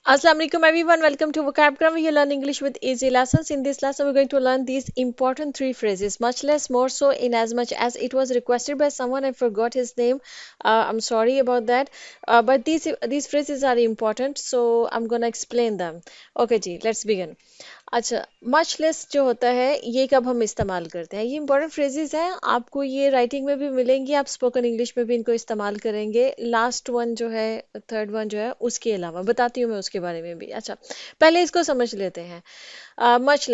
Assalamu alaikum everyone. Welcome to Vocabgram. We learn English with easy lessons. In this lesson, we're going to learn these important three phrases. Much less, more so, in as much as it was requested by someone. I forgot his name. I'm sorry about that. But these phrases are important, so I'm gonna explain them. Okay, जी, let's begin. अच्छा, much less जो होता है ये कब हम इस्तेमाल करते हैं, ये इंपॉर्टेंट फ्रेजेस हैं, आपको ये राइटिंग में भी मिलेंगी, आप स्पोकन इंग्लिश में भी इनको इस्तेमाल करेंगे। लास्ट वन जो है, थर्ड वन जो है, उसके अलावा बताती हूँ मैं उसके बारे में भी। अच्छा, पहले इसको समझ लेते हैं। मच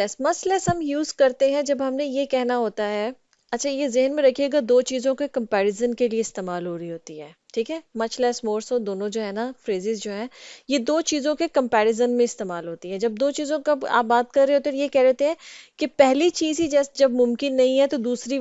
लेस हम यूज करते हैं जब हमने ये कहना होता है। अच्छा, ये ज़हन में रखिएगा, दो चीज़ों के कंपैरिजन के लिए इस्तेमाल हो रही होती है, ठीक है। मच लेस मोर सो दोनों जो है ना फ्रेजेस जो हैं, ये दो चीज़ों के कंपैरिजन में इस्तेमाल होती है। जब दो चीज़ों का आप बात कर रहे होते हैं, ये कह रहे होते हैं कि पहली चीज़ ही जैसे जब मुमकिन नहीं है तो दूसरी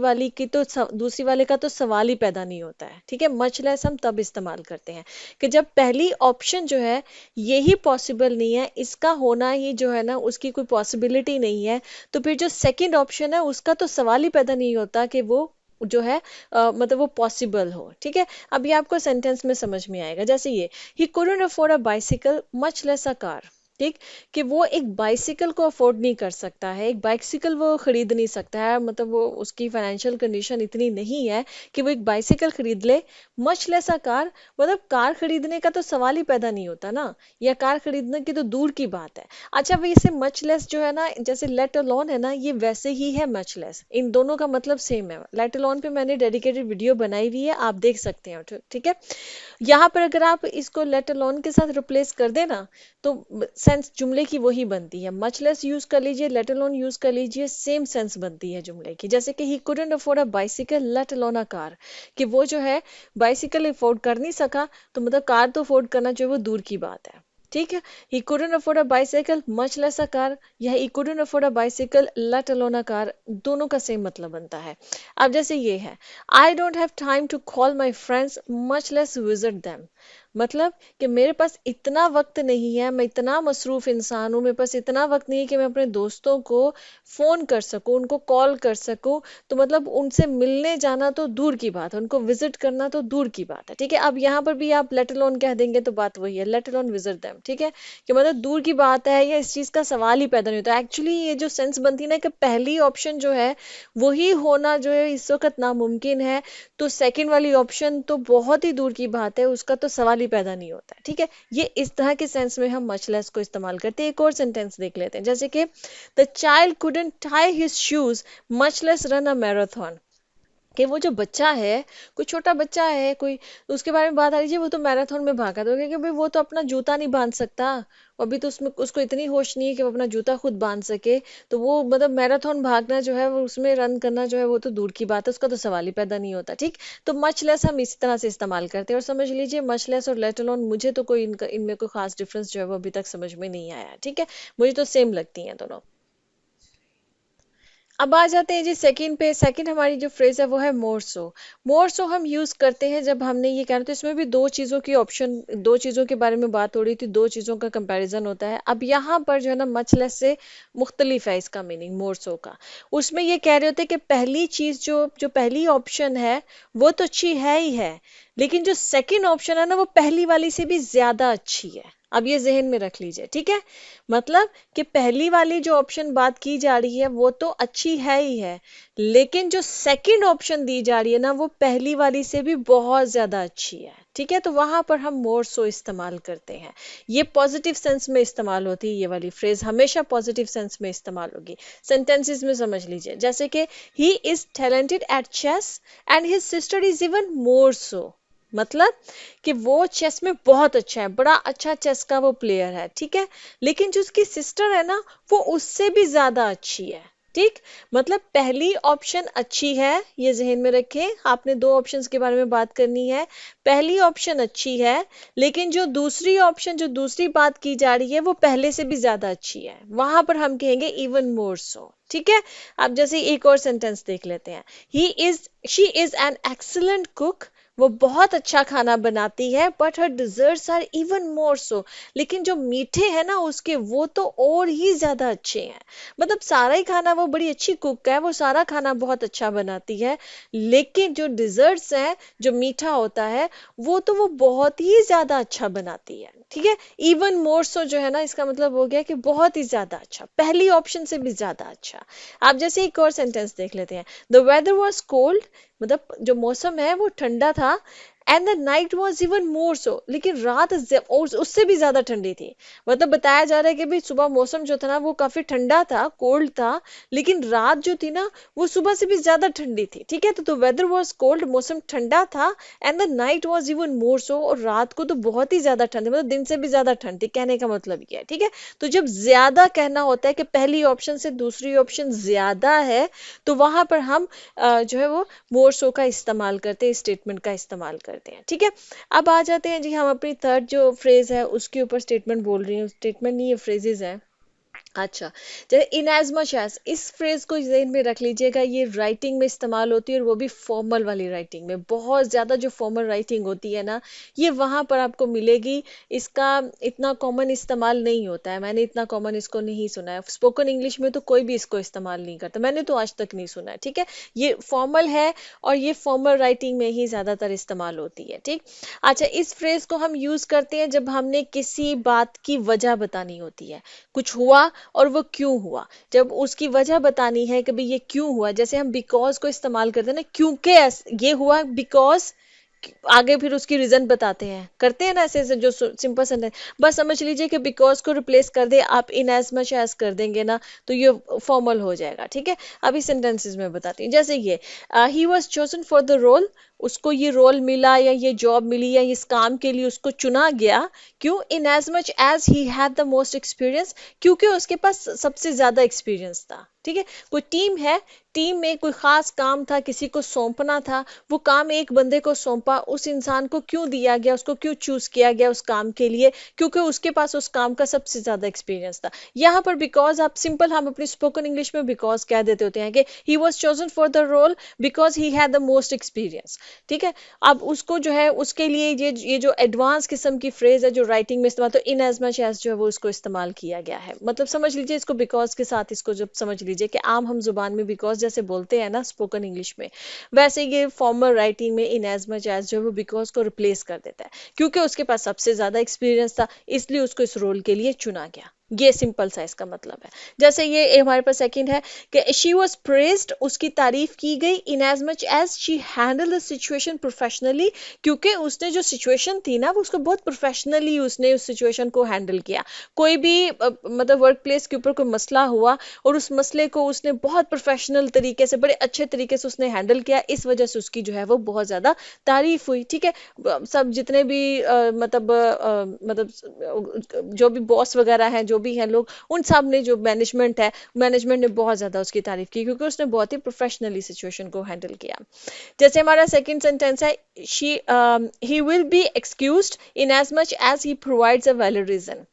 वाले का तो सवाल ही पैदा नहीं होता है, ठीक है। मच लेस हम तब इस्तेमाल करते हैं कि जब पहली ऑप्शन जो है यही पॉसिबल नहीं है, इसका होना ही जो है ना उसकी कोई पॉसिबिलिटी नहीं है, तो फिर जो सेकंड ऑप्शन है उसका तो सवाल ही पैदा नहीं होता कि वो जो है मतलब वो पॉसिबल हो, ठीक है। अभी आपको सेंटेंस में समझ में आएगा, जैसे ये, ही couldn't afford a bicycle much less a car, ठीक, कि वो एक बाइसिकल को अफोर्ड नहीं कर सकता है, एक बाइसिकल वो खरीद नहीं सकता है, मतलब वो उसकी फाइनेंशियल कंडीशन इतनी नहीं है कि वो एक बाइसिकल खरीद ले। मच लेस अ कार, मतलब कार खरीदने का तो सवाल ही पैदा नहीं होता ना, या कार खरीदने की तो दूर की बात है। अच्छा, वैसे मच लेस जो है ना, जैसे लेट अलोन है ना, ये वैसे ही है मच लेस, इन दोनों का मतलब सेम है। लेट अलोन पे मैंने डेडिकेटेड वीडियो बनाई हुई है, आप देख सकते हैं, ठीक है। यहाँ पर अगर आप इसको लेट अलोन के साथ रिप्लेस कर देना तो सेंस जुमले की वही बनती है। मच लेस यूज कर लीजिए, लेट अलोन यूज कर लीजिए, सेम सेंस बनती है जुमले की। जैसे कि ही couldn't afford a bicycle late alone a car, कि वो जो है बाइसिकल अफोर्ड कर नहीं सका, तो मतलब कार तो अफोर्ड करना जो है वो दूर की बात है, ठीक है। He couldn't afford a bicycle much less a car, या he couldn't afford a bicycle let alone a car, दोनों का सेम मतलब बनता है। अब जैसे ये है, I don't have time to call my friends much less visit them, मतलब कि मेरे पास इतना वक्त नहीं है, मैं इतना मसरूफ इंसान हूँ, मेरे पास इतना वक्त नहीं है कि मैं अपने दोस्तों को फोन कर सकूं, उनको कॉल कर सकूं, तो मतलब उनसे मिलने जाना तो दूर की बात है, उनको विजिट करना तो दूर की बात है, ठीक है। अब यहाँ पर भी आप लेट अलोन कह देंगे तो बात वही है, लेट अलोन विजिट देम, ठीक है, कि मतलब दूर की बात है या इस चीज का सवाल ही पैदा नहीं होता। एक्चुअली ये जो सेंस बनती है ना कि पहली ऑप्शन जो है वही होना जो है इस वक्त नामुमकिन है, तो सेकंड वाली ऑप्शन तो बहुत ही दूर की बात है, उसका तो सवाल ही पैदा नहीं होता है, ठीक है। ये इस तरह के सेंस में हम मच लेस को इस्तेमाल करते हैं। एक और सेंटेंस देख लेते हैं, जैसे कि the child couldn't tie his shoes much less run a marathon, कि वो जो बच्चा है, कोई छोटा बच्चा है कोई, तो उसके बारे में बात आ रही है, वो तो मैराथन में भागा, तो क्योंकि भाई वो तो अपना जूता नहीं बांध सकता, अभी तो उसमें उसको इतनी होश नहीं है कि वो अपना जूता खुद बांध सके, तो वो मतलब मैराथन भागना जो है वो उसमें रन करना जो है वो तो दूर की बात है, उसका तो सवाल ही पैदा नहीं होता, ठीक। तो मच लेस हम इसी तरह से इस्तेमाल करते हैं, और समझ लीजिए मच लेस और लेट अलोन मुझे तो कोई इनमें कोई खास डिफरेंस जो है वो अभी तक समझ में नहीं आया, ठीक है। मुझे तो सेम लगती हैं दोनों। अब आ जाते हैं जी सेकंड पे। सेकंड हमारी जो फ्रेज है वो है मोर सो। मोर सो हम यूज करते हैं जब हमने ये कहना, तो इसमें भी दो चीजों की ऑप्शन, दो चीजों के बारे में बात हो रही थी, दो चीजों का कंपैरिजन होता है। अब यहाँ पर जो है ना मच लेस से मुख्तलिफ है इसका मीनिंग मोर सो का। उसमें ये कह रहे होते हैं कि पहली चीज जो जो पहली ऑप्शन है वो तो अच्छी है ही है, लेकिन जो सेकंड ऑप्शन है ना वो पहली वाली से भी ज्यादा अच्छी है। अब ये जहन में रख लीजिए, ठीक है। मतलब कि पहली वाली जो ऑप्शन बात की जा रही है वो तो अच्छी है ही है, लेकिन जो सेकंड ऑप्शन दी जा रही है ना वो पहली वाली से भी बहुत ज्यादा अच्छी है, ठीक है। तो वहां पर हम मोर सो इस्तेमाल करते हैं। ये पॉजिटिव सेंस में इस्तेमाल होती है, ये वाली फ्रेज हमेशा पॉजिटिव सेंस में इस्तेमाल होगी। सेंटेंसेस में समझ लीजिए, जैसे कि he is talented at chess and his sister is even more so, मतलब कि वो चेस में बहुत अच्छा है, बड़ा अच्छा चेस का वो प्लेयर है, ठीक है, लेकिन जो उसकी सिस्टर है ना वो उससे भी ज्यादा अच्छी है, ठीक। मतलब पहली ऑप्शन अच्छी है, ये जहन में रखें, आपने दो ऑप्शंस के बारे में बात करनी है। पहली ऑप्शन अच्छी है, लेकिन जो दूसरी ऑप्शन, जो दूसरी बात की जा रही है वो पहले से भी ज्यादा अच्छी है, वहां पर हम कहेंगे इवन मोर सो, ठीक है। अब जैसे एक और सेंटेंस देख लेते हैं, he is she is an excellent cook, वो बहुत अच्छा खाना बनाती है, but her desserts are even more so, लेकिन जो मीठे हैं ना उसके वो तो और ही ज्यादा अच्छे हैं। मतलब सारा ही खाना, वो बड़ी अच्छी कुक है, वो सारा खाना बहुत अच्छा बनाती है, लेकिन जो डिजर्ट्स हैं, जो मीठा होता है, वो तो वो बहुत ही ज्यादा अच्छा बनाती है, ठीक है, इवन मोर सो जो है ना, इसका मतलब हो गया कि बहुत ही ज्यादा अच्छा, पहली ऑप्शन से भी ज्यादा अच्छा। आप जैसे एक और सेंटेंस देख लेते हैं, द वेदर वॉज कोल्ड, मतलब जो मौसम है वो ठंडा था, and the night was even more so, लेकिन रात उससे भी ज्यादा ठंडी थी। मतलब बताया जा रहा है कि भाई सुबह मौसम जो था ना वो काफी ठंडा था, कोल्ड था, लेकिन रात जो थी ना वो सुबह से भी ज्यादा ठंडी थी। ठीक है, तो वेदर वॉज कोल्ड, मौसम ठंडा था, and the night was even more so, और रात को तो बहुत ही ज्यादा ठंडी, मतलब दिन से भी ज्यादा ठंडी, कहने का मतलब ये है। ठीक है, तो जब ज्यादा कहना होता है कि पहली ऑप्शन से दूसरी ऑप्शन ज्यादा है, तो वहां पर हम जो है वो मोर सो का इस्तेमाल करते हैं, स्टेटमेंट का इस्तेमाल करते हैं। ठीक है, अब आ जाते हैं जी हम अपनी थर्ड जो फ्रेज है उसके ऊपर, स्टेटमेंट बोल रही हूँ, स्टेटमेंट नहीं ये फ्रेजेस है। अच्छा, जैसे इन एज मच एज, इस फ्रेज को ज़हन में रख लीजिएगा, ये राइटिंग में इस्तेमाल होती है, और वो भी फॉर्मल वाली राइटिंग में, बहुत ज़्यादा जो फॉर्मल राइटिंग होती है ना, ये वहाँ पर आपको मिलेगी। इसका इतना कॉमन इस्तेमाल नहीं होता है, मैंने इतना कॉमन इसको नहीं सुना है, स्पोकन इंग्लिश में तो कोई भी इसको इस्तेमाल नहीं करता, मैंने तो आज तक नहीं सुना है। ठीक है, ये फॉर्मल है, और ये फॉर्मल राइटिंग में ही ज़्यादातर इस्तेमाल होती है। ठीक, अच्छा, इस फ्रेज को हम यूज़ करते हैं जब हमने किसी बात की वजह बतानी होती है, कुछ हुआ और वो क्यों हुआ, जब उसकी वजह बतानी है कि भाई ये क्यों हुआ, जैसे हम बिकॉज को इस्तेमाल करते हैं ना, क्योंकि ये हुआ बिकॉज, आगे फिर उसकी रीजन बताते हैं, करते हैं ना ऐसे ऐसे जो सिंपल सेंटेंस। बस समझ लीजिए कि बिकॉज को रिप्लेस कर दे आप, इन एज मच एज कर देंगे ना, तो ये फॉर्मल हो जाएगा। ठीक है, अभी सेंटेंसेस में बताती हूँ, जैसे ये he was chosen for the role, उसको ये रोल मिला या ये जॉब मिली या इस काम के लिए उसको चुना गया, क्यों, in as much as he had the most experience, क्योंकि उसके पास सबसे ज्यादा एक्सपीरियंस था। ठीक है, कोई टीम है, टीम में कोई खास काम था, किसी को सौंपना था, वो काम एक बंदे को सौंपा, उस इंसान को क्यों दिया गया, उसको क्यों चूज किया गया उस काम के लिए, क्योंकि उसके पास उस काम का सबसे ज्यादा एक्सपीरियंस था। यहाँ पर बिकॉज, आप सिंपल हम अपनी स्पोकन इंग्लिश में बिकॉज कह देते होते हैं कि he was chosen for the role because he had the most experience. ठीक है, अब उसको जो है उसके लिए ये जो एडवांस किस्म की फ्रेज है जो राइटिंग में इस्तेमाल, तो इन एज मच एज जो है वो उसको इस्तेमाल किया गया है, मतलब समझ लीजिए इसको बिकॉज के साथ, इसको जब समझ लीजिए कि आम हम जुबान में बिकॉज जैसे बोलते हैं ना स्पोकन इंग्लिश में, वैसे ये फॉर्मल राइटिंग में इन एज मच एज जो है वो बिकॉज को रिप्लेस कर देता है, क्योंकि उसके पास सबसे ज्यादा एक्सपीरियंस था, इसलिए उसको इस रोल के लिए चुना गया। ये सिंपल सा इसका मतलब है। जैसे ये हमारे पास सेकंड है कि शी वॉज प्रेज्ड, उसकी तारीफ की गई, in as much as she handle the situation professionally, क्योंकि उसने जो सिचुएशन थी ना वो उसको बहुत प्रोफेशनली उसने उस सिचुएशन को हैंडल किया। कोई भी मतलब वर्क प्लेस के ऊपर कोई मसला हुआ और उस मसले को उसने बहुत प्रोफेशनल तरीके से, बड़े अच्छे तरीके से उसने हैंडल किया, इस वजह से उसकी जो है वो बहुत ज्यादा तारीफ हुई। ठीक है, सब जितने भी जो भी बॉस वगैरह हैं, जो भी हैं लोग, उन सब ने, जो मैनेजमेंट है, मैनेजमेंट ने बहुत ज्यादा उसकी तारीफ की, क्योंकि उसने बहुत ही प्रोफेशनली सिचुएशन को हैंडल किया। जैसे हमारा सेकंड सेंटेंस है, she he will be excused in as much as he provides a valid reason,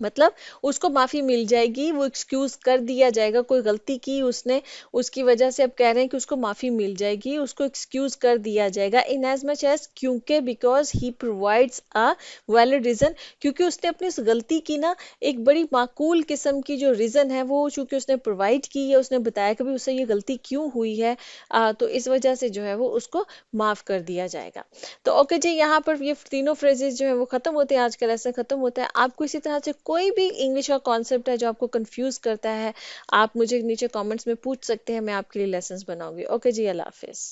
मतलब उसको माफी मिल जाएगी, वो एक्सक्यूज कर दिया जाएगा, कोई गलती की उसने, उसकी वजह से अब कह रहे हैं कि उसको माफी मिल जाएगी, उसको एक्सक्यूज कर दिया जाएगा, इन एज मच एज, क्योंकि because he provides a valid reason, क्योंकि उसने अपनी उस गलती की ना एक बड़ी माकूल किस्म की जो रीजन है वो चूंकि उसने प्रोवाइड की है, उसने बताया कि भी उससे ये गलती क्यों हुई है, तो इस वजह से जो है वो उसको माफ कर दिया जाएगा। तो ओके जी, यहाँ पर ये तीनों फ्रेजेस जो है वो खत्म होते हैं, आज का लेसन खत्म होता है। आपको इसी तरह से कोई भी इंग्लिश का कॉन्सेप्ट है जो आपको कंफ्यूज करता है, आप मुझे नीचे कमेंट्स में पूछ सकते हैं, मैं आपके लिए लेसन्स बनाऊंगी। ओके जी, अल्लाह हाफिज।